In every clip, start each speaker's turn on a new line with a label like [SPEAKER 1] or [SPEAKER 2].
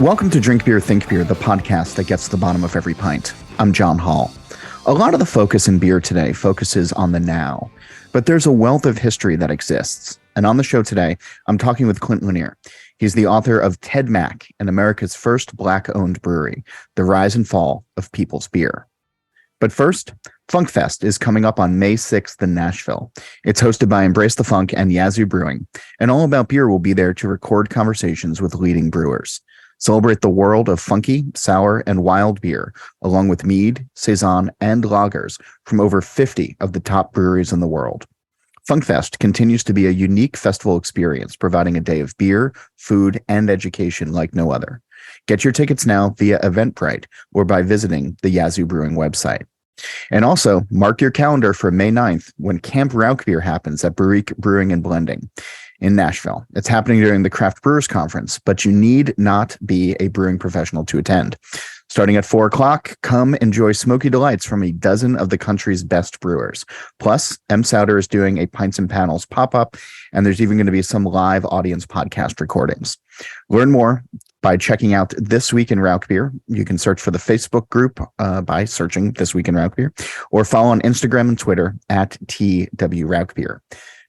[SPEAKER 1] Welcome to Drink Beer, Think Beer, the podcast that gets to the bottom of every pint. I'm John Hall. A lot of the focus in beer today focuses on the now, but there's a wealth of history that exists. And on the show today, I'm talking with Clint Lanier. He's the author of Ted Mack and America's first Black-owned brewery, The Rise and Fall of People's Beer. But first, Funkfest is coming up on May 6th in Nashville. It's hosted by Embrace the Funk and Yazoo Brewing, and All About Beer will be there to record conversations with leading brewers. Celebrate the world of funky, sour, and wild beer, along with mead, saison, and lagers from over 50 of the top breweries in the world. Funkfest continues to be a unique festival experience, providing a day of beer, food, and education like no other. Get your tickets now via Eventbrite or by visiting the Yazoo Brewing website. And also, mark your calendar for May 9th when Camp Rauch Beer happens at Brewery, Brewing and Blending in Nashville. It's happening during the Craft Brewers Conference, but you need not be a brewing professional to attend. Starting at 4 o'clock, come enjoy smoky delights from a dozen of the country's best brewers. Plus, M. Souter is doing a Pints and Panels pop-up, and there's even going to be some live audience podcast recordings. Learn more by checking out This Week in Rauch Beer. You can search for the Facebook group by searching This Week in Rauch Beer, or follow on Instagram and Twitter at TW Rauch Beer.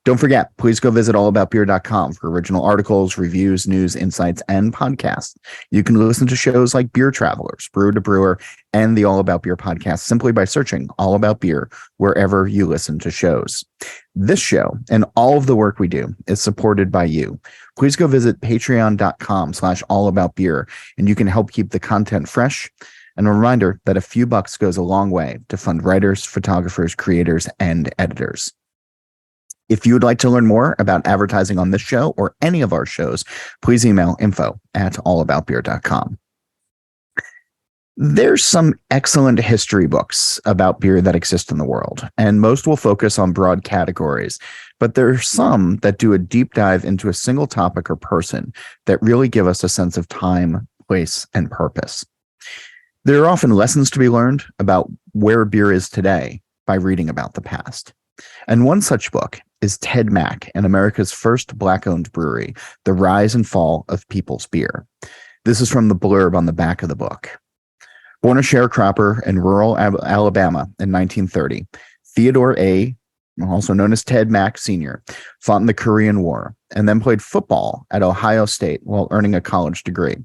[SPEAKER 1] Don't forget, please go visit allaboutbeer.com for original articles, reviews, news, insights, and podcasts. You can listen to shows like Beer Travelers, Brew to Brewer, and the All About Beer podcast simply by searching All About Beer wherever you listen to shows. This show and all of the work we do is supported by you. Please go visit patreon.com/allaboutbeer, and you can help keep the content fresh. And a reminder that a few bucks goes a long way to fund writers, photographers, creators, and editors. If you would like to learn more about advertising on this show or any of our shows, please email info@allaboutbeer.com. There's some excellent history books about beer that exist in the world, and most will focus on broad categories, but there are some that do a deep dive into a single topic or person that really give us a sense of time, place, and purpose. There are often lessons to be learned about where beer is today by reading about the past. And one such book is Ted Mack and America's first Black-owned brewery, The Rise and Fall of People's Beer. This is from the blurb on the back of the book. Born a sharecropper in rural Alabama in 1930, Theodore A., also known as Ted Mack Sr., fought in the Korean War and then played football at Ohio State while earning a college degree.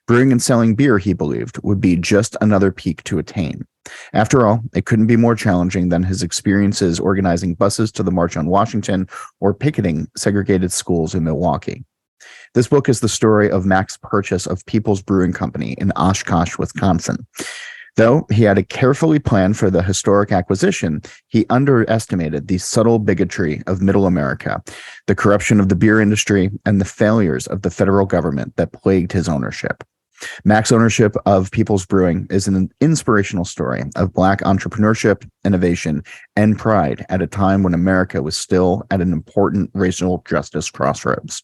[SPEAKER 1] Brewing and selling beer, he believed, would be just another peak to attain. After all, it couldn't be more challenging than his experiences organizing buses to the March on Washington or picketing segregated schools in Milwaukee. This book is the story of Mack's purchase of People's Brewing Company in Oshkosh, Wisconsin. Though he had a carefully planned for the historic acquisition, he underestimated the subtle bigotry of Middle America, the corruption of the beer industry, and the failures of the federal government that plagued his ownership. Mack's ownership of People's Brewing is an inspirational story of Black entrepreneurship, innovation, and pride at a time when America was still at an important racial justice crossroads.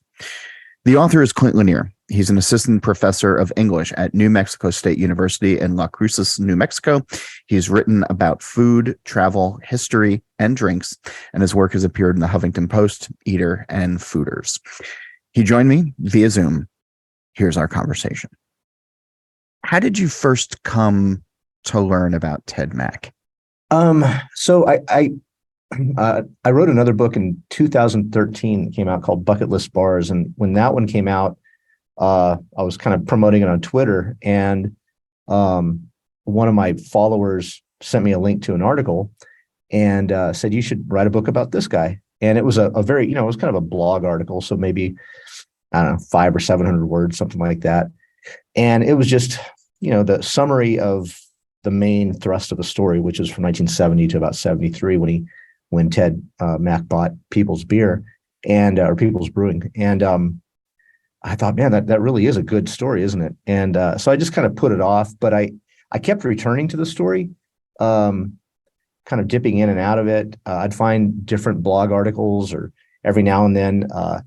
[SPEAKER 1] The author is Clint Lanier. He's an assistant professor of English at New Mexico State University in Las Cruces, New Mexico. He's written about food, travel, history, and drinks, and his work has appeared in the Huffington Post, Eater, and Fooders. He joined me via Zoom. Here's our conversation. How did you first come to learn about Ted Mack?
[SPEAKER 2] So I wrote another book in 2013 that came out called Bucket List Bars. And when that one came out, I was kind of promoting it on Twitter, and one of my followers sent me a link to an article and said, you should write a book about this guy. And it was a very, it was kind of a blog article. So maybe, I don't know, 500 or 700 words, something like that. And it was just, the summary of the main thrust of the story, which is from 1970 to about 73 when Ted Mack bought People's Beer or People's Brewing. And I thought, man, that really is a good story, isn't it? And so I just kind of put it off, but I kept returning to the story, kind of dipping in and out of it. I'd find different blog articles, or every now and then, a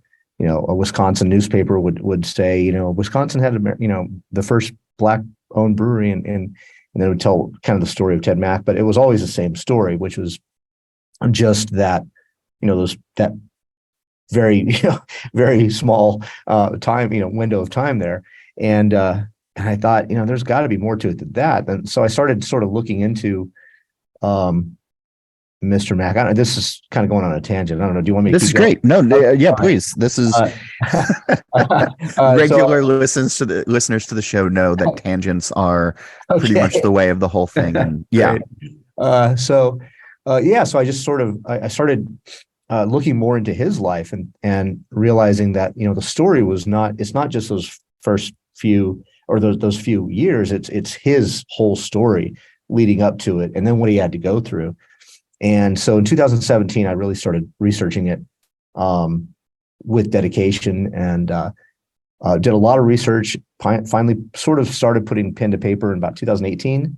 [SPEAKER 2] Wisconsin newspaper would say, Wisconsin had, the first Black-owned brewery, and they would tell kind of the story of Ted Mack, but it was always the same story, which was just that, that very, very small time, window of time there. And I thought, there's got to be more to it than that. And so I started sort of looking into Mr. Mack. I don't know, this is kind of going on a tangent. I don't know. Do you want me to
[SPEAKER 1] This
[SPEAKER 2] keep
[SPEAKER 1] is
[SPEAKER 2] going?
[SPEAKER 1] great. No,
[SPEAKER 2] Okay,
[SPEAKER 1] yeah,
[SPEAKER 2] fine.
[SPEAKER 1] please. This is
[SPEAKER 2] Uh, so
[SPEAKER 1] regular listeners to the show know that tangents are pretty much
[SPEAKER 2] okay,
[SPEAKER 1] the way of the whole thing. And yeah,
[SPEAKER 2] great. So I just sort of I started looking more into his life and realizing that the story was not it's not just those first few or those few years. It's his whole story leading up to it, and then what he had to go through. And so in 2017, I really started researching it with dedication and did a lot of research. Finally, sort of started putting pen to paper in about 2018,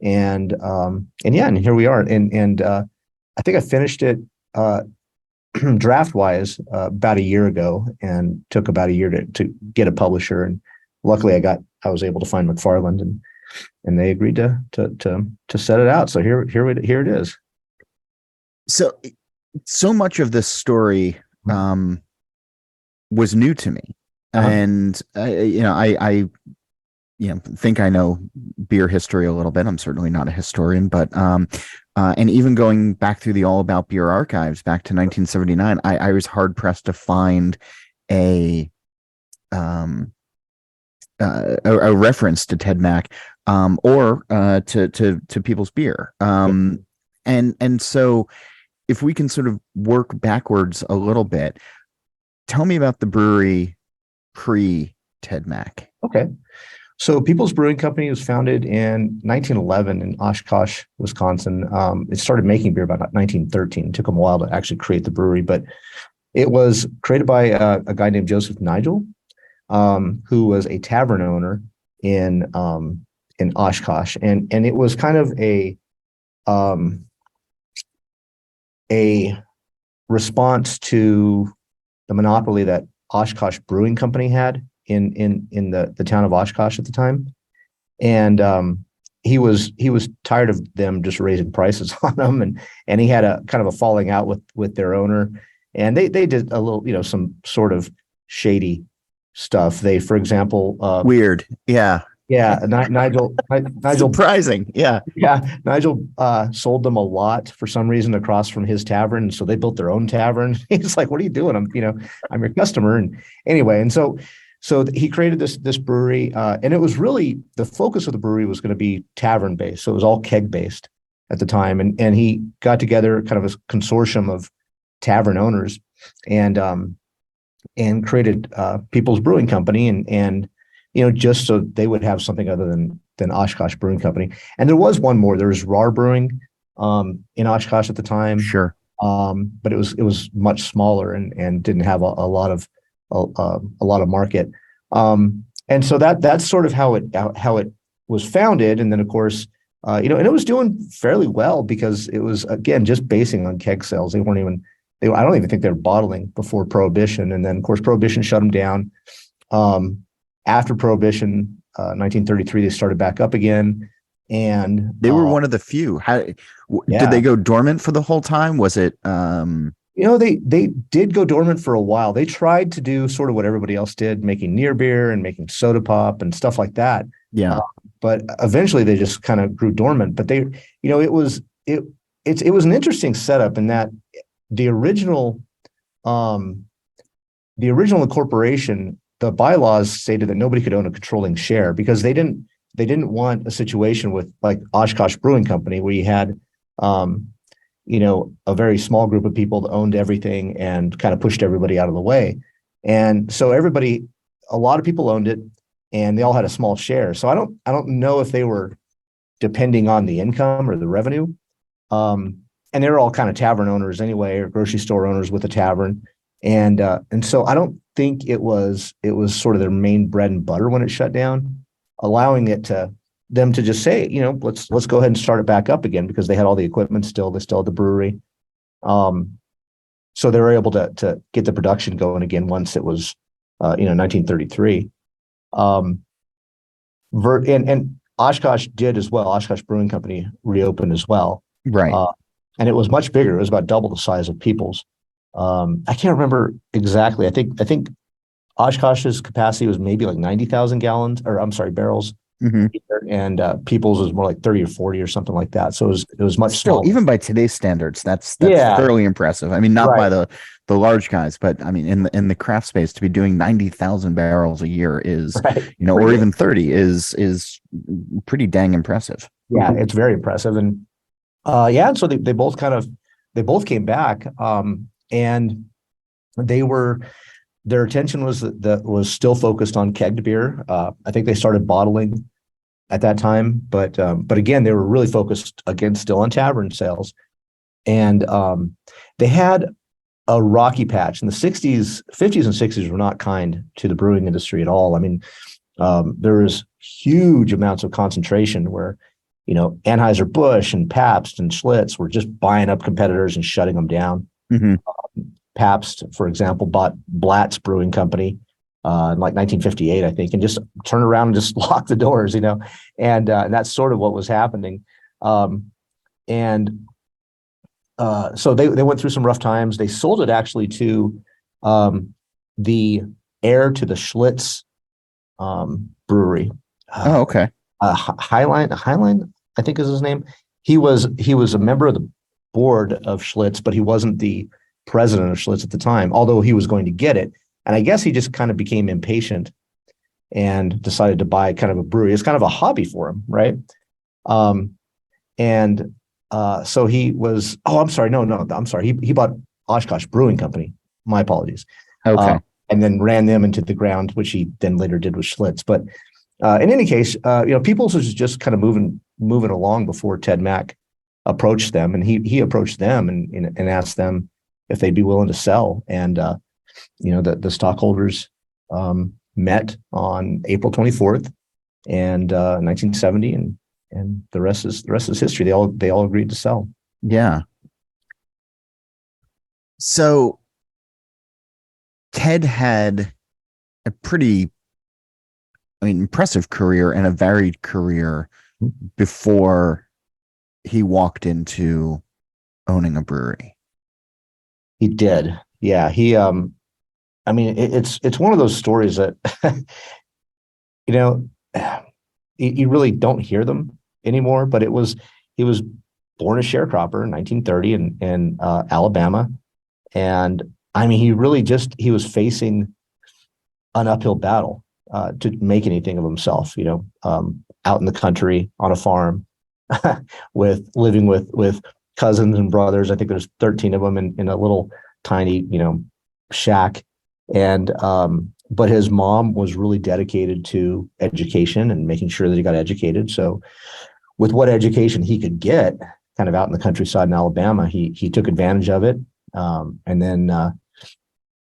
[SPEAKER 2] and here we are. And I think I finished it draft wise about a year ago, and took about a year to get a publisher. And luckily, I was able to find McFarland, and they agreed to set it out. So here it is.
[SPEAKER 1] So much of this story was new to me, and I think I know beer history a little bit. I'm certainly not a historian, but and even going back through the All About Beer archives back to 1979, I was hard pressed to find a reference to Ted Mack or to People's Beer. And so if we can sort of work backwards a little bit, tell me about the brewery pre Ted Mack.
[SPEAKER 2] Okay. So People's Brewing Company was founded in 1911 in Oshkosh, Wisconsin. It started making beer about 1913. It took them a while to actually create the brewery, but it was created by a guy named Joseph Nigel, who was a tavern owner in Oshkosh, and it was kind of a response to the monopoly that Oshkosh Brewing Company had in the town of Oshkosh at the time. And he was tired of them just raising prices on them, and he had a kind of a falling out with their owner, and they did a little, some sort of shady stuff. They, for example,
[SPEAKER 1] weird. Yeah.
[SPEAKER 2] Nigel
[SPEAKER 1] surprising. Yeah.
[SPEAKER 2] Nigel sold them a lot for some reason across from his tavern, and so they built their own tavern. He's like, "What are you doing? I'm your customer." And anyway, and so he created this brewery, and it was really the focus of the brewery was going to be tavern based. So it was all keg based at the time, and he got together kind of a consortium of tavern owners, and created People's Brewing Company, and just so they would have something other than Oshkosh Brewing Company. And there was one more. There was RAR Brewing in Oshkosh at the time.
[SPEAKER 1] Sure.
[SPEAKER 2] But it was much smaller and didn't have a lot of market. And so that's sort of how it was founded. And then of course, and it was doing fairly well because it was, again, just basing on keg sales. They weren't even, I don't even think they were bottling before Prohibition. And then of course, Prohibition shut them down. After Prohibition, 1933, they started back up again, and
[SPEAKER 1] they were one of the few. Did they go dormant for the whole time? Was it?
[SPEAKER 2] They did go dormant for a while. They tried to do sort of what everybody else did, making near beer and making soda pop and stuff like that.
[SPEAKER 1] Yeah.
[SPEAKER 2] But eventually, they just kind of grew dormant. But it was an interesting setup in that the original incorporation, the bylaws stated that nobody could own a controlling share because they didn't want a situation with like Oshkosh Brewing Company where you had a very small group of people that owned everything and kind of pushed everybody out of the way. And so a lot of people owned it, and they all had a small share. So I don't know if they were depending on the income or the revenue. And they were all kind of tavern owners anyway, or grocery store owners with a tavern. And so I don't think it was sort of their main bread and butter when it shut down, allowing them to just say, let's go ahead and start it back up again because they had all the equipment still. They still had the brewery. So they were able to get the production going again once it was, 1933. And Oshkosh did as well. Oshkosh Brewing Company reopened as well.
[SPEAKER 1] Right.
[SPEAKER 2] And it was much bigger. It was about double the size of People's. I can't remember exactly. I think Oshkosh's capacity was maybe like 90,000 gallons, or I'm sorry, barrels.
[SPEAKER 1] Mhm.
[SPEAKER 2] And Peoples was more like 30 or 40 or something like that. So it was much
[SPEAKER 1] Still,
[SPEAKER 2] smaller.
[SPEAKER 1] even by today's standards, that's
[SPEAKER 2] Yeah,
[SPEAKER 1] fairly impressive. I mean, not by
[SPEAKER 2] right,
[SPEAKER 1] the large guys, but I mean, in the craft space, to be doing 90,000 barrels a year is,
[SPEAKER 2] right.
[SPEAKER 1] or even 30 is pretty dang impressive.
[SPEAKER 2] Yeah, it's very impressive. And yeah, so they both they both came back, and they were their attention was still focused on kegged beer. I think they started bottling at that time, but again, they were really focused again still on tavern sales. And they had a rocky patch in the 60s, 50s, and 60s were not kind to the brewing industry at all. I mean, there was huge amounts of concentration where, Anheuser-Busch and Pabst and Schlitz were just buying up competitors and shutting them down.
[SPEAKER 1] Hmm.
[SPEAKER 2] Pabst, for example, bought Blatt's Brewing Company in like 1958, I think, and just turned around and just locked the doors, and that's sort of what was happening. And So they went through some rough times. They sold it actually to the heir to the Schlitz brewery.
[SPEAKER 1] Oh, okay.
[SPEAKER 2] Highline, I think is his name. He was a member of the board of Schlitz, but he wasn't the president of Schlitz at the time, although he was going to get it. And I guess he just kind of became impatient and decided to buy kind of a brewery. It's kind of a hobby for him, right? Um, and So he was. Oh, I'm sorry. No, I'm sorry. He bought Oshkosh Brewing Company. My apologies.
[SPEAKER 1] Okay.
[SPEAKER 2] And then ran them into the ground, which he then later did with Schlitz. But in any case, Peoples was just kind of moving along before Ted Mack approached them, and he approached them and asked them if they'd be willing to sell. And the stockholders met on April 24th, and 1970, and the rest is history. They all agreed to sell.
[SPEAKER 1] Yeah. So Ted had a pretty, impressive career and a varied career before he walked into owning a brewery.
[SPEAKER 2] He did. Yeah. It's one of those stories that, you know, you really don't hear them anymore, but he was born a sharecropper in 1930 in Alabama. And he was facing an uphill battle to make anything of himself, out in the country on a farm living with cousins and brothers. I think there's 13 of them in a little tiny, shack. And, but his mom was really dedicated to education and making sure that he got educated. So with what education he could get kind of out in the countryside in Alabama, he took advantage of it. And then,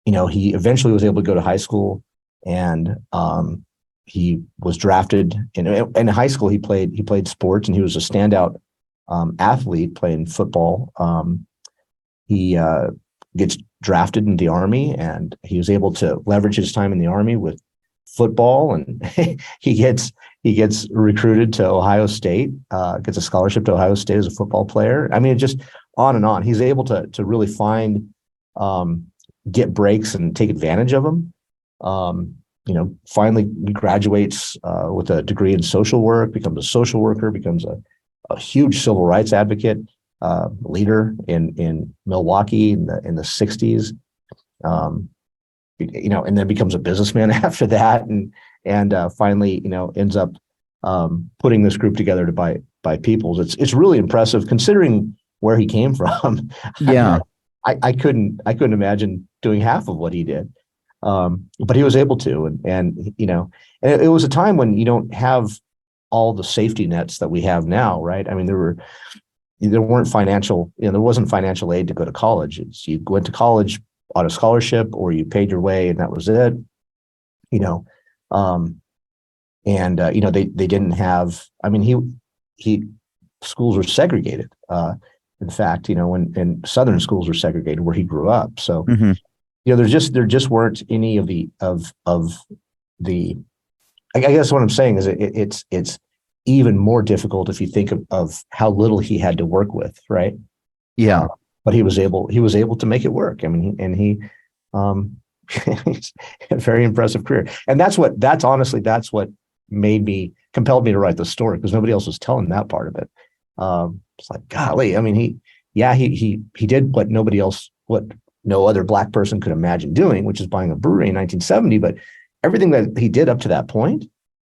[SPEAKER 2] he eventually was able to go to high school, and he was drafted in high school. He played sports, and he was a standout athlete playing football. He gets drafted in the Army, and he was able to leverage his time in the Army with football, and he gets recruited to Ohio State, gets a scholarship to Ohio State as a football player. Just on and on. He's able to really find, get breaks and take advantage of them. Finally graduates with a degree in social work, becomes a social worker, becomes a huge civil rights advocate, leader in Milwaukee in the 60s. And then becomes a businessman after that, and finally, ends up putting this group together to buy Peoples. It's really impressive considering where he came from.
[SPEAKER 1] Yeah.
[SPEAKER 2] I couldn't imagine doing half of what he did, but he was able to, and it was a time when you don't have all the safety nets that we have now, right? There wasn't financial aid to go to college. You went to college on a scholarship, or you paid your way, and that was it. They didn't have. Schools were segregated. In fact, when Southern schools were segregated where he grew up. So,
[SPEAKER 1] Mm-hmm.
[SPEAKER 2] there just weren't any of the. I guess what I'm saying is it's even more difficult if you think of how little he had to work with, right?
[SPEAKER 1] Yeah.
[SPEAKER 2] But he was able to make it work. He a very impressive career. And that's what compelled me to write the story, because nobody else was telling that part of it. It's like, golly, I mean, he did what no other Black person could imagine doing, which is buying a brewery in 1970. But everything that he did up to that point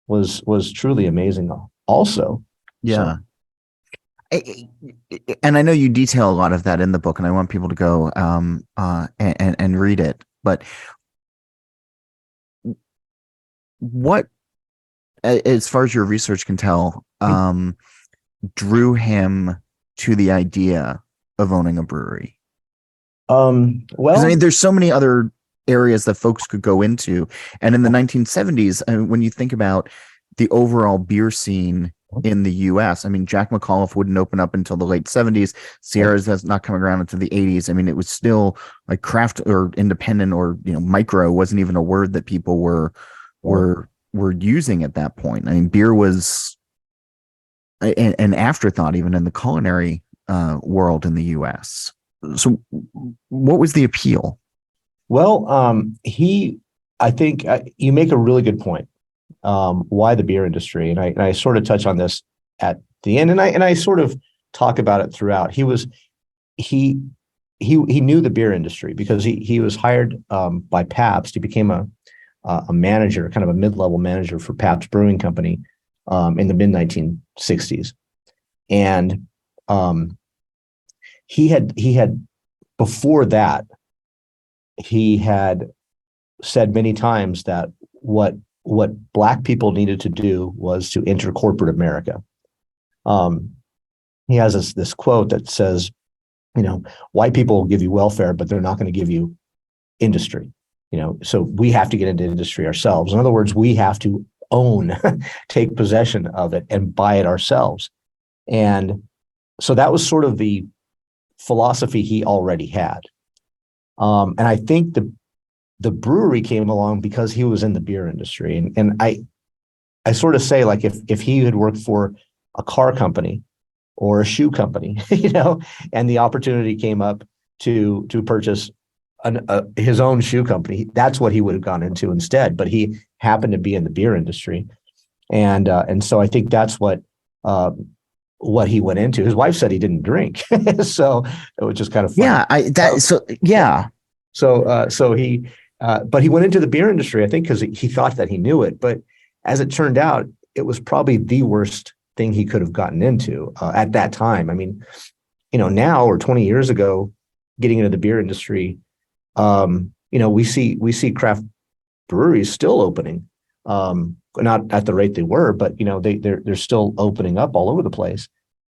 [SPEAKER 2] was truly amazing also.
[SPEAKER 1] Yeah. So. And I know you detail a lot of that in the book, and I want people to go and read it. But what, as far as your research can tell, drew him to the idea of owning a brewery? Well, I mean, there's so many other areas that folks could go into, and in the 1970s, when you think about the overall beer scene in the U.S., I mean, Jack McAuliffe wouldn't open up until the late 70s. Sierra's that's not coming around until the 80s. I mean, it was still like craft or independent or micro wasn't even a word that people were using at that point. I mean, beer was an afterthought even in the culinary world in the U.S. So, what was the appeal?
[SPEAKER 2] Well, I think you make a really good point. Why the beer industry, and I sort of touch on this at the end, and I sort of talk about it throughout. He knew the beer industry because he was hired by Pabst. He became a manager, kind of a mid-level manager for Pabst Brewing Company in the mid 1960s, and he had before that he had said many times that what Black people needed to do was to enter corporate America. He has this quote that says, white people will give you welfare, but they're not going to give you industry. So we have to get into industry ourselves. In other words, we have to take possession of it and buy it ourselves. And so that was sort of the philosophy he already had. And I think the brewery came along because he was in the beer industry. And I sort of say, like, if he had worked for a car company or a shoe company, and the opportunity came up to purchase his own shoe company, that's what he would have gone into instead. But he happened to be in the beer industry. And so I think that's what he went into. His wife said he didn't drink. So it was just kind of funny. So he, but he went into the beer industry, I think, because he thought that he knew it. But as it turned out, it was probably the worst thing he could have gotten into at that time. I mean, now or 20 years ago, getting into the beer industry, we see craft breweries still opening, not at the rate they were, but they're still opening up all over the place.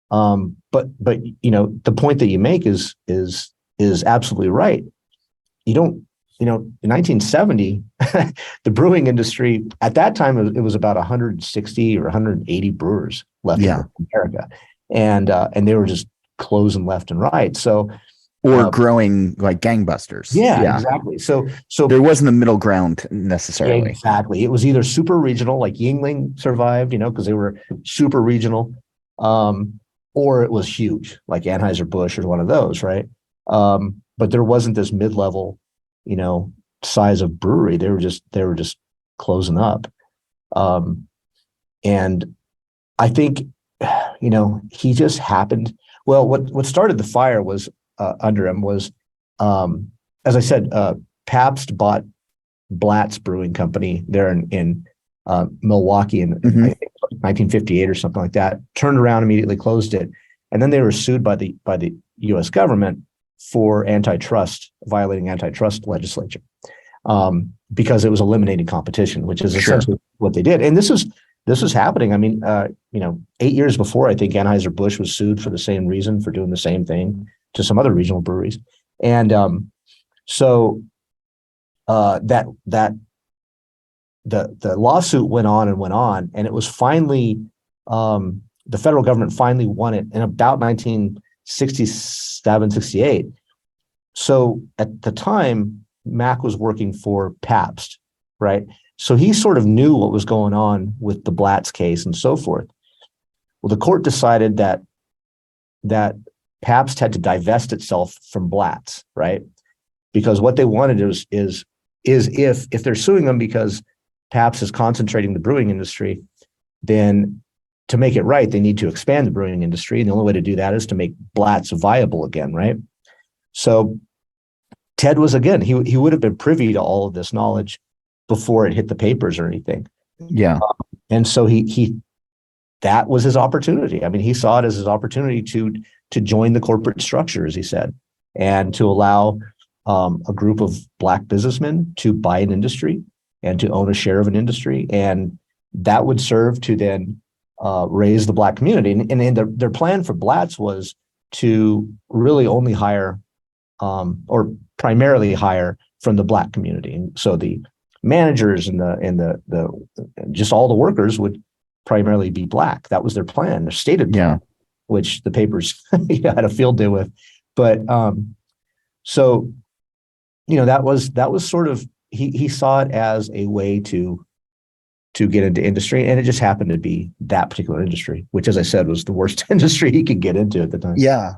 [SPEAKER 2] But the point that you make is absolutely right. You don't. In 1970, the brewing industry at that time, it was about 160 or 180 brewers left in America, and they were just closing left and right. So,
[SPEAKER 1] or growing like gangbusters.
[SPEAKER 2] Yeah, exactly. So
[SPEAKER 1] there wasn't a middle ground necessarily.
[SPEAKER 2] Exactly. It was either super regional, like Yuengling survived, because they were super regional, or it was huge, like Anheuser-Busch or one of those, right? But there wasn't this mid-level size of brewery. They were just closing up. And I think, he just happened. Well, what started the fire was under him was, as I said, Pabst bought Blatt's Brewing Company there in Milwaukee in I think 1958 or something like that. Turned around, immediately closed it, and then they were sued by the U.S. government for violating antitrust legislation, because it was eliminating competition, which is essentially what they did. And this was happening. I mean, 8 years before, I think Anheuser-Busch was sued for the same reason, for doing the same thing to some other regional breweries. And so the lawsuit went on, and it was finally, the federal government finally won it in about 1967, 68. So at the time, Mack was working for Pabst, right? So he sort of knew what was going on with the Blatt's case and so forth. Well, the court decided that Pabst had to divest itself from Blatt's, right? Because what they wanted is is if they're suing them because Pabst is concentrating the brewing industry, then to make it right, they need to expand the brewing industry. And the only way to do that is to make Blatz viable again, right? So Ted was, again, he would have been privy to all of this knowledge before it hit the papers or anything.
[SPEAKER 1] Yeah.
[SPEAKER 2] And so he that was his opportunity. I mean, he saw it as his opportunity to join the corporate structure, as he said, and to allow a group of Black businessmen to buy an industry and to own a share of an industry. And that would serve to then raise the Black community. And their plan for Blatz was to really only hire or primarily hire from the Black community. And so the managers and the just all the workers would primarily be Black. That was their plan, their stated plan, which the papers had a field day with. But so, that was sort of, he saw it as a way to get into industry, and it just happened to be that particular industry, which, as I said, was the worst industry he could get into at the time.
[SPEAKER 1] Yeah.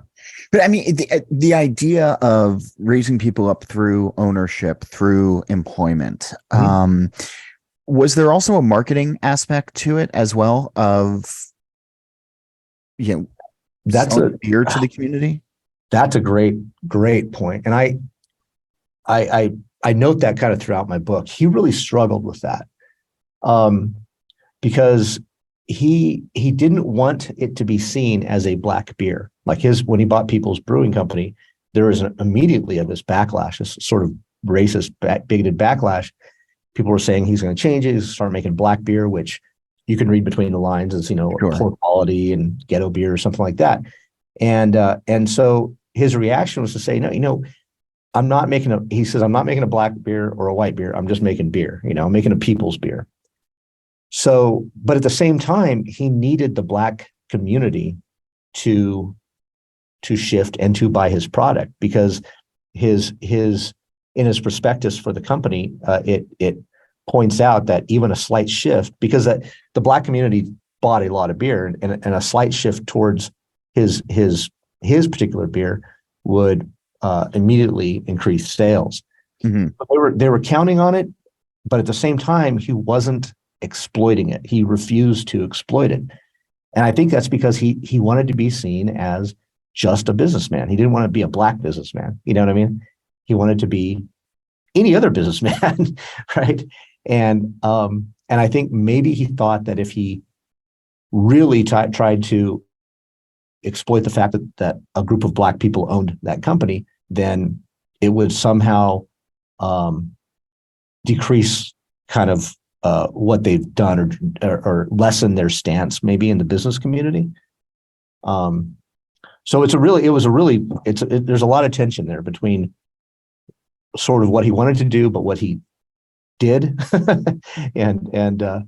[SPEAKER 1] But I mean, the idea of raising people up through ownership, through employment, was there also a marketing aspect to it as well of,
[SPEAKER 2] that's
[SPEAKER 1] a beer to the community?
[SPEAKER 2] That's a great point. And I note that kind of throughout my book. He really struggled with that because he didn't want it to be seen as a Black beer. Like when he bought People's Brewing Company, there was immediately this backlash, this sort of racist, bigoted backlash. People were saying he's going to change it, he's going to start making Black beer, which you can read between the lines as, poor quality and ghetto beer or something like that. And so his reaction was to say, no, I'm not making a Black beer or a white beer. I'm just making beer, I'm making a people's beer. So, but at the same time, he needed the Black community to shift and to buy his product, because in his prospectus for the company, it points out that even a slight shift, because the Black community bought a lot of beer, and a slight shift towards his particular beer would immediately increase sales.
[SPEAKER 1] Mm-hmm.
[SPEAKER 2] But they were counting on it, but at the same time, he wasn't exploiting it. He refused to exploit it. And I think that's because he wanted to be seen as just a businessman. He didn't want to be a Black businessman. You know what I mean? He wanted to be any other businessman, right? And I think maybe he thought that if he really tried to exploit the fact that a group of Black people owned that company, then it would somehow decrease kind of what they've done or lessen their stance maybe in the business community. So there's a lot of tension there between sort of what he wanted to do, but what he did. and I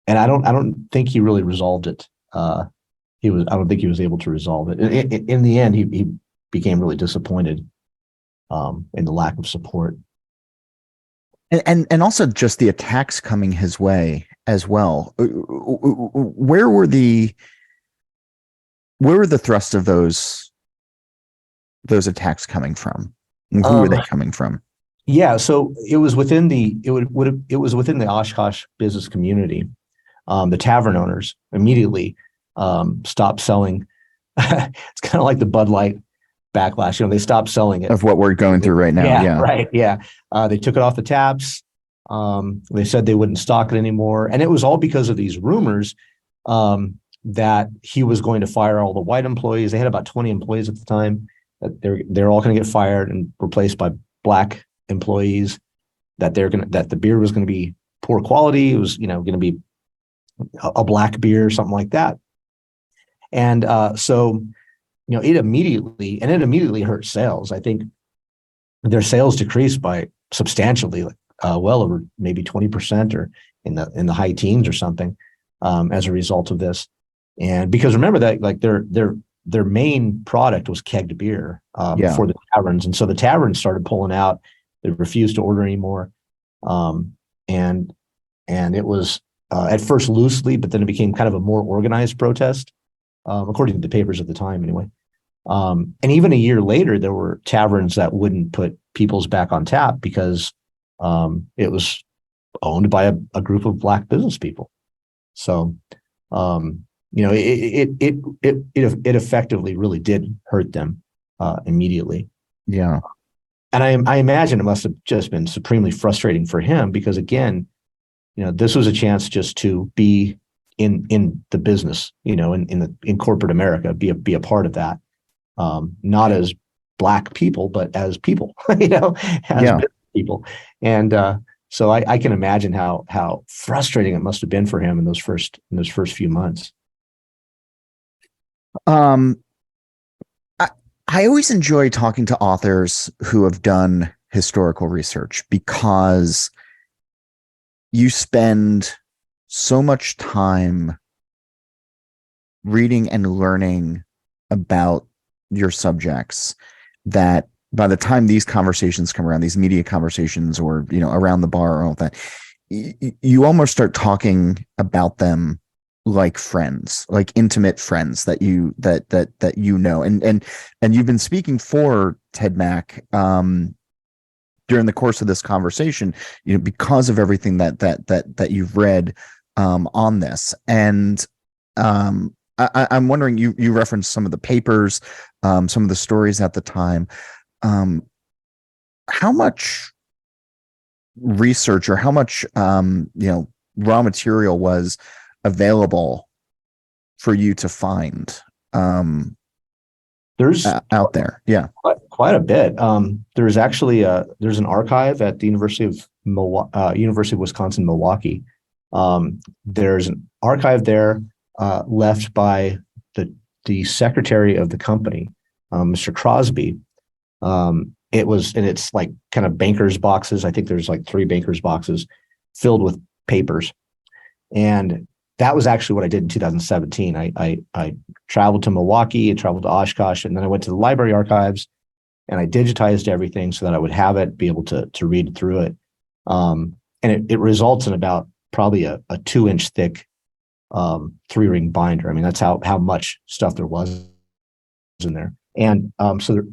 [SPEAKER 2] don't think he really resolved it. I don't think he was able to resolve it. In the end, he became really disappointed in the lack of support.
[SPEAKER 1] And also just the attacks coming his way as well. Where were the thrust of those attacks coming from? And who were they coming from?
[SPEAKER 2] Yeah, so it was within the Oshkosh business community. The tavern owners immediately stopped selling. It's kind of like the Bud Light backlash. They stopped selling it.
[SPEAKER 1] Of what we're going through right now. Yeah.
[SPEAKER 2] Right. Yeah. They took it off the taps. They said they wouldn't stock it anymore. And it was all because of these rumors that he was going to fire all the white employees. They had about 20 employees at the time. That they're all going to get fired and replaced by Black employees. That the beer was going to be poor quality. It was going to be a Black beer, something like that. And so it immediately hurt sales. I think their sales decreased by substantially, well over maybe 20% or in the high teens or something, as a result of this. And because remember that their main product was kegged beer for the taverns, and so the taverns started pulling out. They refused to order anymore, and it was at first loosely, but then it became kind of a more organized protest, according to the papers at the time, anyway. And even a year later, there were taverns that wouldn't put People's back on tap because it was owned by a group of Black business people. So, it effectively really did hurt them immediately.
[SPEAKER 1] Yeah.
[SPEAKER 2] And I imagine it must have just been supremely frustrating for him because, again, this was a chance just to be in the business, in corporate America, be a part of that, not as Black people, but as people, as business people. And so I can imagine how frustrating it must have been for him in those first few months.
[SPEAKER 1] I always enjoy talking to authors who have done historical research because you spend so much time reading and learning about your subjects that by the time these conversations come around, these media conversations or, around the bar or all that, you almost start talking about them like friends, like intimate friends that you and you've been speaking for Ted Mack during the course of this conversation, because of everything that you've read on this. And I'm wondering, you referenced some of the papers, some of the stories at the time. How much research or how much raw material was available for you to find
[SPEAKER 2] there's
[SPEAKER 1] out there? Yeah,
[SPEAKER 2] quite a bit. There's actually there's an archive at the University of Wisconsin Milwaukee. There's an archive there left by the secretary of the company, Mr. Crosby. It's like kind of banker's boxes. I think there's like 3 banker's boxes filled with papers. And that was actually what I did in 2017. I traveled to Milwaukee, I traveled to Oshkosh, and then I went to the library archives and I digitized everything so that I would have it, be able to read through it. And it results in about probably a 2-inch thick 3-ring binder. I mean, that's how much stuff there was in there. And so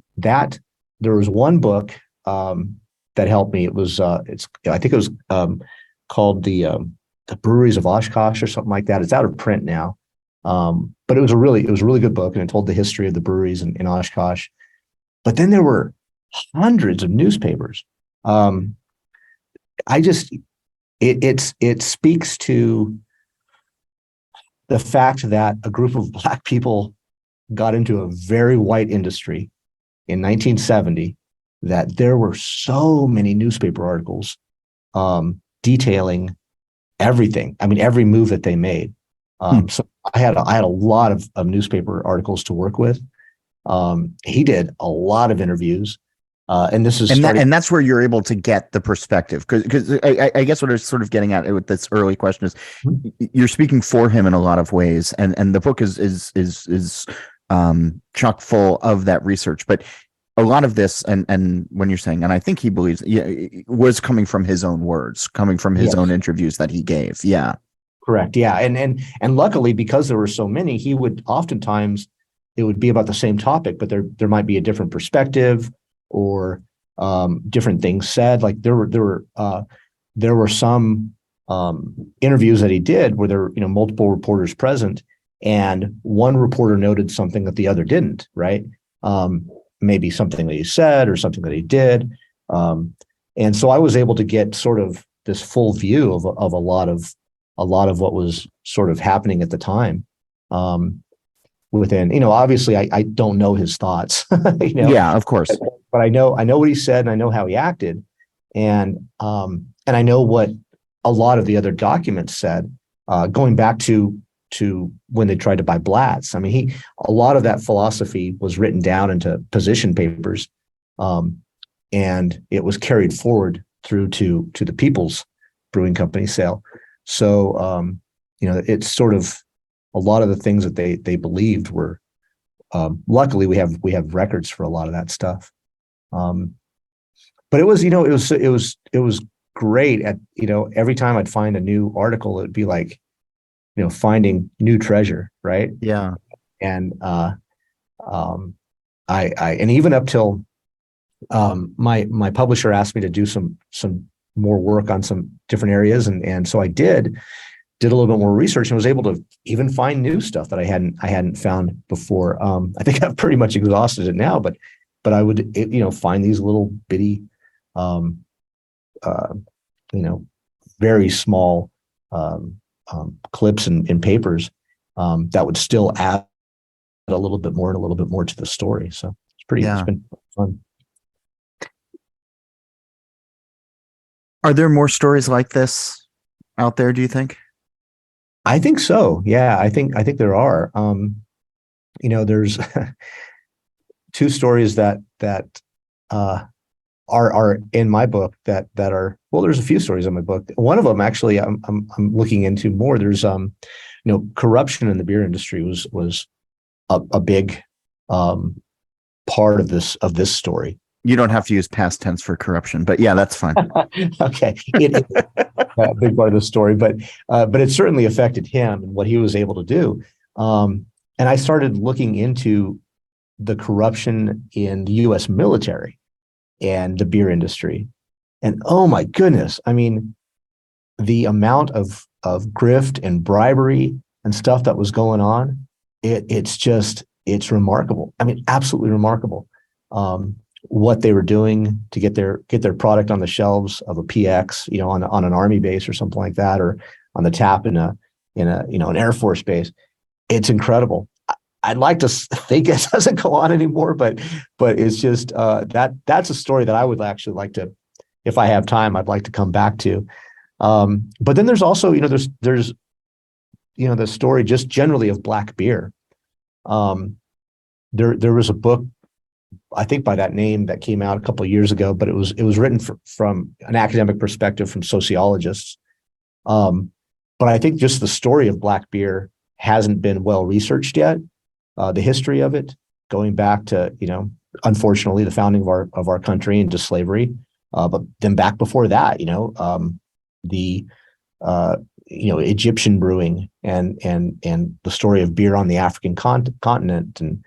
[SPEAKER 2] there was one book that helped me. It was I think it was called the Breweries of Oshkosh or something like that. It's out of print now, but it was a really good book, and it told the history of the breweries in Oshkosh. But then there were hundreds of newspapers. It speaks to the fact that a group of Black people got into a very white industry in 1970, that there were so many newspaper articles detailing everything. I mean, every move that they made. So I had a lot of newspaper articles to work with. He did a lot of interviews. And this is
[SPEAKER 1] and that's where you're able to get the perspective, because I guess what I was sort of getting at with this early question is you're speaking for him in a lot of ways, and the book is chock full of that research, but a lot of this and when you're saying, and I think he believes, was coming from his own words, coming from his own interviews that he gave. Yeah,
[SPEAKER 2] correct. Yeah, and luckily, because there were so many, he would oftentimes, it would be about the same topic, but there might be a different perspective or different things said. Like there were some interviews that he did where there were multiple reporters present, and one reporter noted something that the other didn't. Right. Maybe something that he said or something that he did. And so I was able to get sort of this full view of a lot of what was sort of happening at the time. Within, obviously I don't know his thoughts,
[SPEAKER 1] Yeah, of course.
[SPEAKER 2] But I know what he said, and I know how he acted. And I know what a lot of the other documents said, going back to when they tried to buy Blatz. I mean, a lot of that philosophy was written down into position papers, and it was carried forward through to the People's Brewing Company sale. So, it's sort of a lot of the things that they believed were, luckily we have records for a lot of that stuff. But it was great at, every time I'd find a new article, it'd be like, finding new treasure. Right.
[SPEAKER 1] Yeah.
[SPEAKER 2] And, and even up till my publisher asked me to do some more work on some different areas, and so I did a little bit more research and was able to even find new stuff that I hadn't found before. I think I've pretty much exhausted it now, but I would find these little bitty, um, uh, very small clips and papers that would still add a little bit more and a little bit more to the story. So it's been fun.
[SPEAKER 1] Are there more stories like this out there, do you think?
[SPEAKER 2] I think so. Yeah, I think there are. There's two stories that are in my book that are, well, there's a few stories in my book. One of them actually I'm looking into more. There's corruption in the beer industry was a big part of this story.
[SPEAKER 1] You don't have to use past tense for corruption, but yeah, that's fine.
[SPEAKER 2] Okay, it is a big part of the story, but it certainly affected him and what he was able to do. And I started looking into the corruption in the U.S. military and the beer industry, and oh my goodness, I mean, the amount of grift and bribery and stuff that was going on, it's remarkable. I mean, absolutely remarkable. What they were doing to get their product on the shelves of a PX, on an Army base or something like that, or on the tap in an Air Force base. It's incredible. I'd like to think it doesn't go on anymore, but it's just that's a story that I would actually like to, if I have time, I'd like to come back to. But then there's also there's the story just generally of black beer. There was a book, I think by that name, that came out a couple of years ago, but it was written from an academic perspective from sociologists. But I think just the story of black beer hasn't been well researched yet. The history of it, going back to unfortunately the founding of our country into slavery, but then back before that, the Egyptian brewing and the story of beer on the African continent, and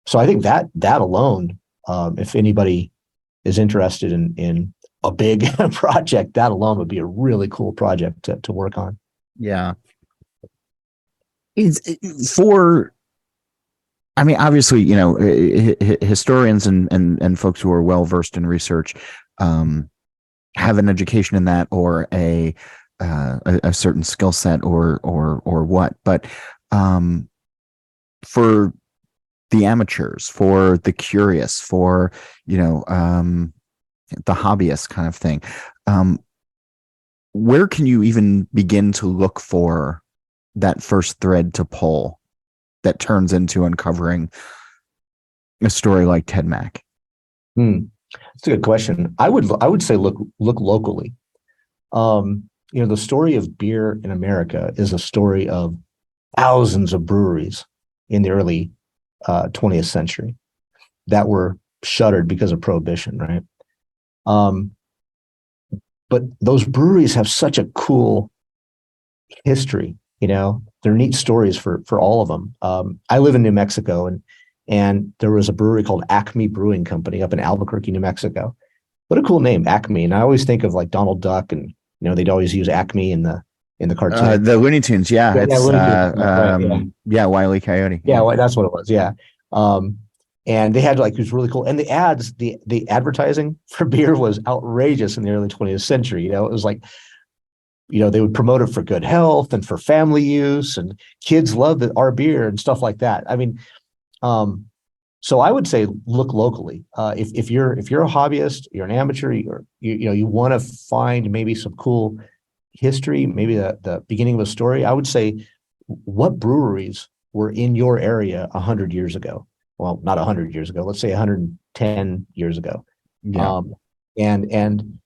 [SPEAKER 2] so I think that alone, if anybody is interested in a big project, that alone would be a really cool project to work on.
[SPEAKER 1] Yeah. I mean, obviously, historians and folks who are well versed in research have an education in that, or a certain skill set, or what. But for the amateurs, for the curious, for the hobbyist kind of thing, where can you even begin to look for that first thread to pull that turns into uncovering a story like Ted Mack?
[SPEAKER 2] That's a good question. I would say look locally. The story of beer in America is a story of thousands of breweries in the early 20th century that were shuttered because of prohibition, right? But those breweries have such a cool history. They're neat stories for all of them. I live in New Mexico, and there was a brewery called Acme Brewing Company up in Albuquerque, New Mexico. What a cool name, Acme. And I always think of like Donald Duck, and they'd always use Acme in the cartoon.
[SPEAKER 1] The Looney Tunes, yeah.
[SPEAKER 2] Yeah,
[SPEAKER 1] It's
[SPEAKER 2] right,
[SPEAKER 1] yeah, Wile E. Coyote.
[SPEAKER 2] Yeah, well, that's what it was. Yeah. And they had it was really cool. And the ads, the advertising for beer was outrageous in the early 20th century. It was like, they would promote it for good health and for family use, and kids loved our beer and stuff like that. I mean, so I would say look locally. If you're a hobbyist, you're an amateur, you want to find maybe some cool history, maybe the beginning of a story. I would say, what breweries were in your area 100 years ago? Well, not 100 years ago. Let's say 110 years ago.
[SPEAKER 1] Yeah.
[SPEAKER 2] And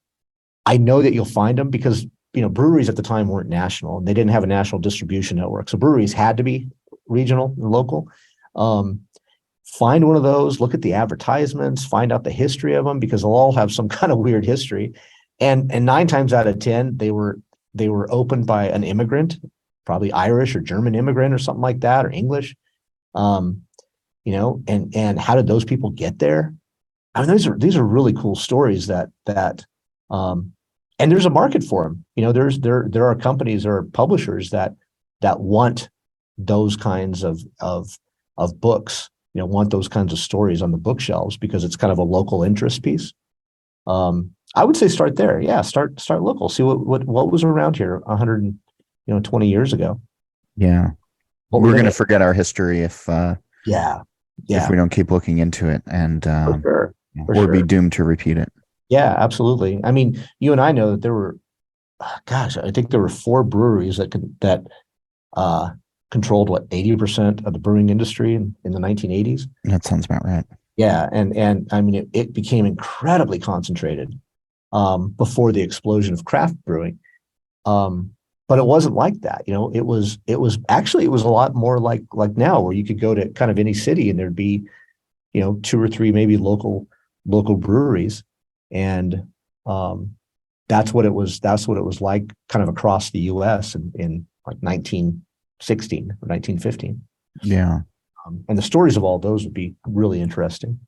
[SPEAKER 2] I know that you'll find them because breweries at the time weren't national, and they didn't have a national distribution network. So breweries had to be regional and local. Find one of those, look at the advertisements, find out the history of them, because they'll all have some kind of weird history. And 9 times out of 10, they were opened by an immigrant, probably Irish or German immigrant or something like that, or English. And how did those people get there? I mean, these are really cool stories and there's a market for them. There are companies, there are publishers that want those kinds of books, want those kinds of stories on the bookshelves because it's kind of a local interest piece. I would say start there. Yeah, start local. See what was around here 120 years ago.
[SPEAKER 1] Yeah. We're going to forget our history if
[SPEAKER 2] yeah.
[SPEAKER 1] we don't keep looking into it, and
[SPEAKER 2] For sure.
[SPEAKER 1] or be doomed to repeat it.
[SPEAKER 2] Yeah, absolutely. I mean, you and I know that there were, gosh, I think there were 4 breweries that controlled 80% of the brewing industry in the 1980s.
[SPEAKER 1] That sounds about right.
[SPEAKER 2] Yeah, and I mean it became incredibly concentrated before the explosion of craft brewing. But it wasn't like that. It was a lot more like now, where you could go to kind of any city and there'd be 2 or 3 maybe local breweries, and that's what it was like kind of across the US in like 1916 or 1915.
[SPEAKER 1] Yeah.
[SPEAKER 2] And the stories of all those would be really interesting.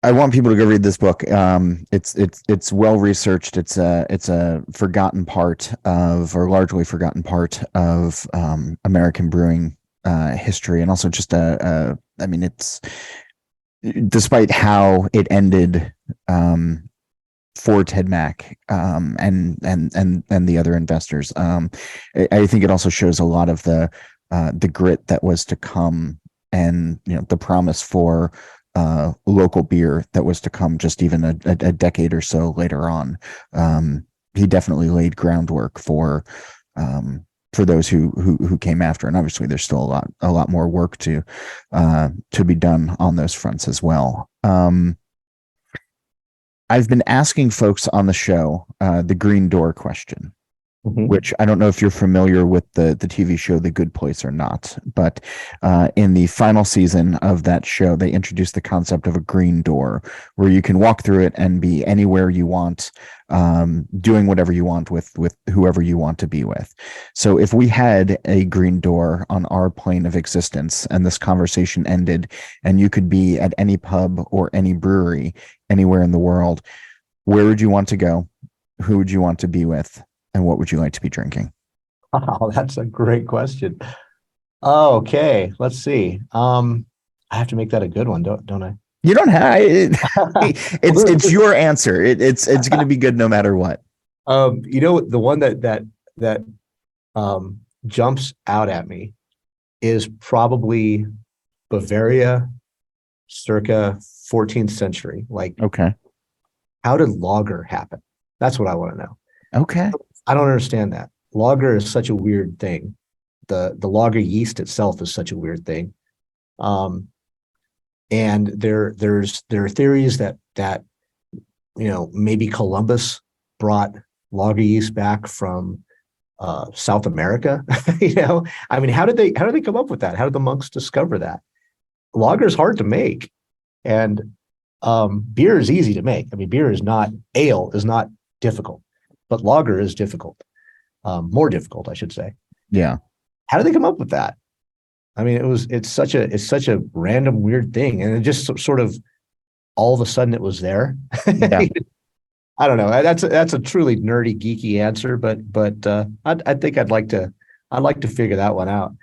[SPEAKER 1] I want people to go read this book. It's well researched. It's a forgotten part of, or largely forgotten part of, American brewing history, and also just I mean, it's, despite how it ended, for Ted Mack, and the other investors, I think it also shows a lot of the grit that was to come, and the promise for local beer that was to come just even a decade or so later on. He definitely laid groundwork for those who came after, and obviously there's still a lot more work to be done on those fronts as well. I've been asking folks on the show the green door question, which I don't know if you're familiar with the TV show The Good Place or not, but in the final season of that show, they introduced the concept of a green door, where you can walk through it and be anywhere you want, doing whatever you want with whoever you want to be with. So if we had a green door on our plane of existence and this conversation ended and you could be at any pub or any brewery anywhere in the world, where would you want to go? Who would you want to be with? And what would you like to be drinking?
[SPEAKER 2] Oh, that's a great question. Okay, let's see. I have to make that a good one, don't I?
[SPEAKER 1] You don't have it's your answer. It's going to be good no matter what.
[SPEAKER 2] The one that jumps out at me is probably Bavaria, circa 14th century. Like,
[SPEAKER 1] okay,
[SPEAKER 2] how did lager happen? That's what I want to know.
[SPEAKER 1] Okay.
[SPEAKER 2] I don't understand that. Lager is such a weird thing. The lager yeast itself is such a weird thing. And there are theories that maybe Columbus brought lager yeast back from South America. I mean, how did they come up with that? How did the monks discover that? Lager is hard to make, and beer is easy to make. I mean, ale is not difficult, but lager is difficult, more difficult, I should say.
[SPEAKER 1] Yeah.
[SPEAKER 2] How did they come up with that? I mean, it's such a random, weird thing, and it just sort of all of a sudden it was there. Yeah. I don't know. That's a truly nerdy, geeky answer, but I think I'd like to figure that one out.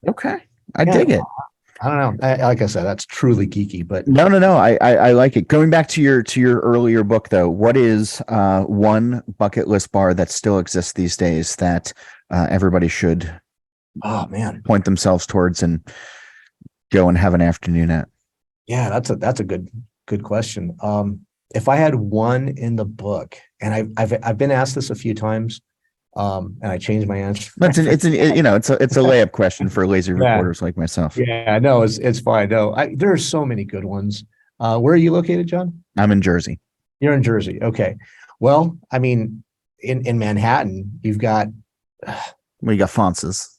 [SPEAKER 1] Okay, I dig it.
[SPEAKER 2] I don't know. Like I said, that's truly geeky, but
[SPEAKER 1] no. I like it. Going back to your earlier book, though, what is one bucket list bar that still exists these days that everybody should point themselves towards and go and have an afternoon at?
[SPEAKER 2] Yeah, that's a good question. If I had one in the book, and I've been asked this a few times, and I changed my answer.
[SPEAKER 1] It's a layup question for lazy reporters like myself.
[SPEAKER 2] Yeah, no, it's fine. No, there are so many good ones. Where are you located, John?
[SPEAKER 1] I'm in Jersey.
[SPEAKER 2] You're in Jersey. Okay. Well, I mean, in Manhattan, you've got.
[SPEAKER 1] Well, you got Fonz's.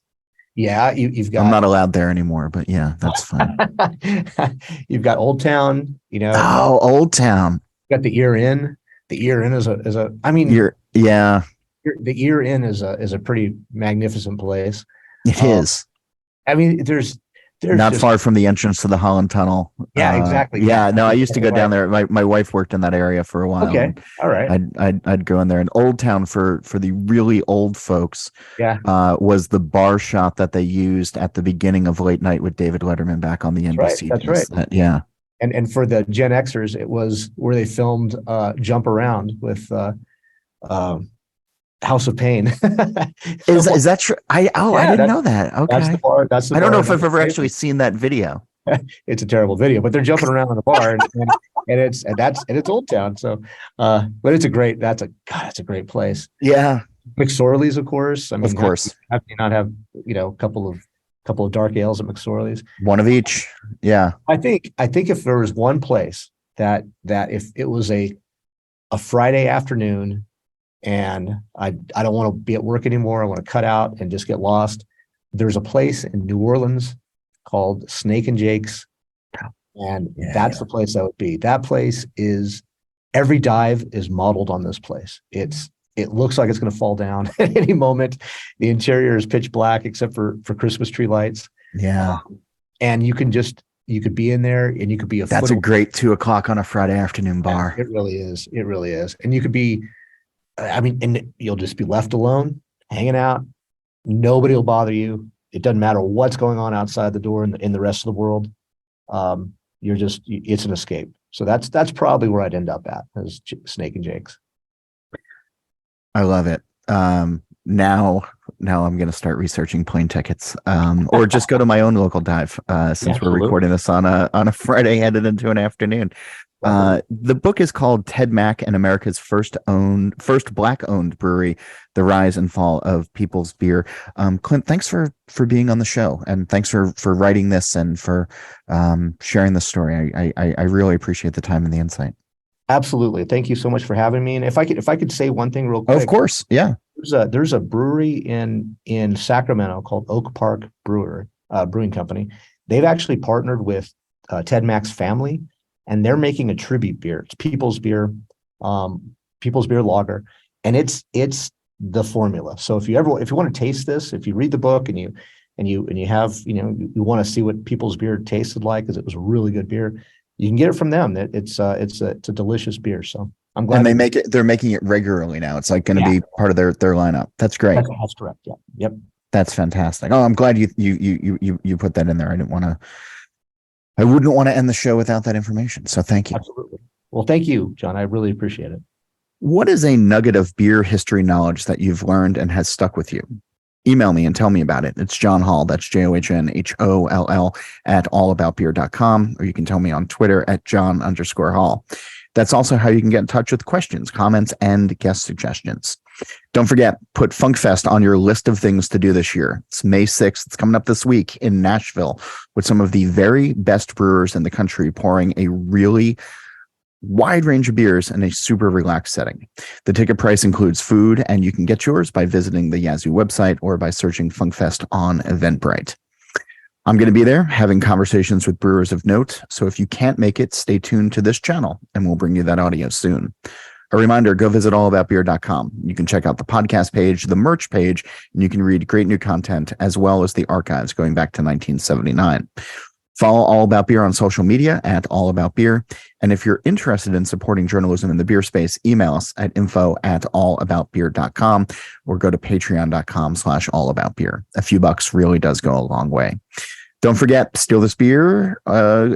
[SPEAKER 2] Yeah, you've got.
[SPEAKER 1] I'm not allowed there anymore, but yeah, that's fine.
[SPEAKER 2] You've got Old Town.
[SPEAKER 1] Oh, Old Town.
[SPEAKER 2] You got the Ear Inn. The Ear Inn is a. I mean,
[SPEAKER 1] yeah.
[SPEAKER 2] The Ear Inn is a pretty magnificent place.
[SPEAKER 1] It is.
[SPEAKER 2] I mean, there's There's
[SPEAKER 1] Not
[SPEAKER 2] just,
[SPEAKER 1] far from the entrance to the Holland Tunnel.
[SPEAKER 2] yeah, exactly.
[SPEAKER 1] Yeah, no, I used to go
[SPEAKER 2] Right.
[SPEAKER 1] down there. My wife worked in that area for a while,
[SPEAKER 2] Okay.
[SPEAKER 1] and
[SPEAKER 2] All right.
[SPEAKER 1] I'd go in there. And Old Town for the really old folks
[SPEAKER 2] Yeah,
[SPEAKER 1] was the bar shop that they used at the beginning of Late Night with David Letterman back on the
[SPEAKER 2] that's right.
[SPEAKER 1] NBC
[SPEAKER 2] That's
[SPEAKER 1] days.
[SPEAKER 2] right.
[SPEAKER 1] Yeah.
[SPEAKER 2] And for the Gen Xers, it was where they filmed Jump Around with um, House of Pain.
[SPEAKER 1] Is that true? I
[SPEAKER 2] Yeah,
[SPEAKER 1] didn't know that.
[SPEAKER 2] that's the
[SPEAKER 1] Okay.
[SPEAKER 2] bar. That's the
[SPEAKER 1] I don't know
[SPEAKER 2] bar.
[SPEAKER 1] if I've ever actually seen that video.
[SPEAKER 2] It's a terrible video, but they're jumping around in the bar, and it's Old Town. So, but it's a great. That's a great place.
[SPEAKER 1] Yeah,
[SPEAKER 2] McSorley's, of course. I
[SPEAKER 1] of
[SPEAKER 2] mean,
[SPEAKER 1] course.
[SPEAKER 2] how can you not have a couple of dark ales at McSorley's?
[SPEAKER 1] One of each. Yeah.
[SPEAKER 2] I think if there was one place that if it was a Friday afternoon and I don't want to be at work anymore, I want to cut out and just get lost. There's a place in New Orleans called Snake and Jake's, and that's the place I would be. That place is every dive is modeled on this place. It looks like it's going to fall down at any moment. The interior is pitch black except for Christmas tree lights.
[SPEAKER 1] Yeah.
[SPEAKER 2] And you could be in there and you could be
[SPEAKER 1] That's a great 2 o'clock on a Friday afternoon bar.
[SPEAKER 2] It really is. It really is. And you could be, I mean, and you'll just be left alone, hanging out. Nobody will bother you. It doesn't matter what's going on outside the door in the rest of the world. It's an escape. So that's probably where I'd end up at, as Snake and Jake's.
[SPEAKER 1] I love it. Now I'm going to start researching plane tickets, or just go to my own local dive, since we're recording this on a Friday headed into an afternoon. The book is called Ted Mack and America's first Black owned brewery, The Rise and Fall of People's Beer. Clint, thanks for being on the show, and thanks for writing this and for sharing the story. I really appreciate the time and the insight.
[SPEAKER 2] Absolutely. Thank you so much for having me. And if I could say one thing real quick.
[SPEAKER 1] Of course. Yeah.
[SPEAKER 2] There's a brewery in Sacramento called Oak Park Brewing Company. They've actually partnered with Ted Mack's family, and they're making a tribute beer. It's People's Beer Lager, and it's the formula. So if you want to taste this, if you read the book and you have you want to see what People's Beer tasted like, because it was a really good beer, you can get it from them. It's a delicious beer. So I'm glad.
[SPEAKER 1] And they're making it regularly now. It's like going to be part of their lineup. That's great.
[SPEAKER 2] That's correct. Yeah. Yep.
[SPEAKER 1] That's fantastic. Oh, I'm glad you put that in there. I wouldn't want to end the show without that information. So thank you.
[SPEAKER 2] Absolutely. Well, thank you, John. I really appreciate it.
[SPEAKER 1] What is a nugget of beer history knowledge that you've learned and has stuck with you? Email me and tell me about it. It's John Hall. That's JOHNHOLL at allaboutbeer.com, or you can tell me on Twitter at John_Hall. That's also how you can get in touch with questions, comments, and guest suggestions. Don't forget, put FunkFest on your list of things to do this year. It's May 6th. It's coming up this week in Nashville with some of the very best brewers in the country pouring a really wide range of beers in a super relaxed setting. The ticket price includes food, and you can get yours by visiting the Yazoo website or by searching FunkFest on Eventbrite. I'm going to be there having conversations with brewers of note, so if you can't make it, stay tuned to this channel, and we'll bring you that audio soon. A reminder, go visit allaboutbeer.com. You can check out the podcast page, the merch page, and you can read great new content, as well as the archives going back to 1979. Follow All About Beer on social media at All About Beer. And if you're interested in supporting journalism in the beer space, email us at info@allaboutbeer.com or go to patreon.com/allaboutbeer. A few bucks really does go a long way. Don't forget, Steal This Beer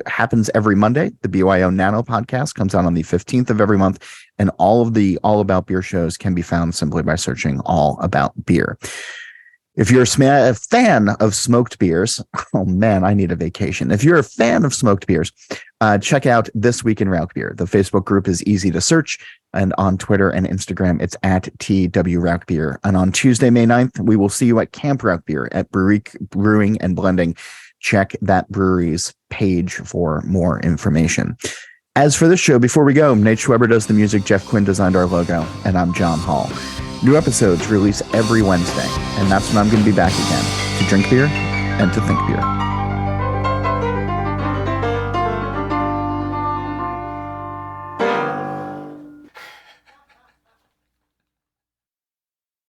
[SPEAKER 1] happens every Monday. The BYO Nano podcast comes out on the 15th of every month, and all of the All About Beer shows can be found simply by searching All About Beer. If you're a fan of smoked beers, oh man, I need a vacation. If you're a fan of smoked beers, check out This Week in Rauk Beer. The Facebook group is easy to search, and on Twitter and Instagram, it's at TW Rauk Beer. And on Tuesday, May 9th, we will see you at Camp Rauk Beer at Brewing and Blending. Check that brewery's page for more information. As for this show, before we go, Nate Schweber does the music, Jeff Quinn designed our logo, and I'm John Hall. New episodes release every Wednesday, and that's when I'm going to be back again to drink beer and to think beer.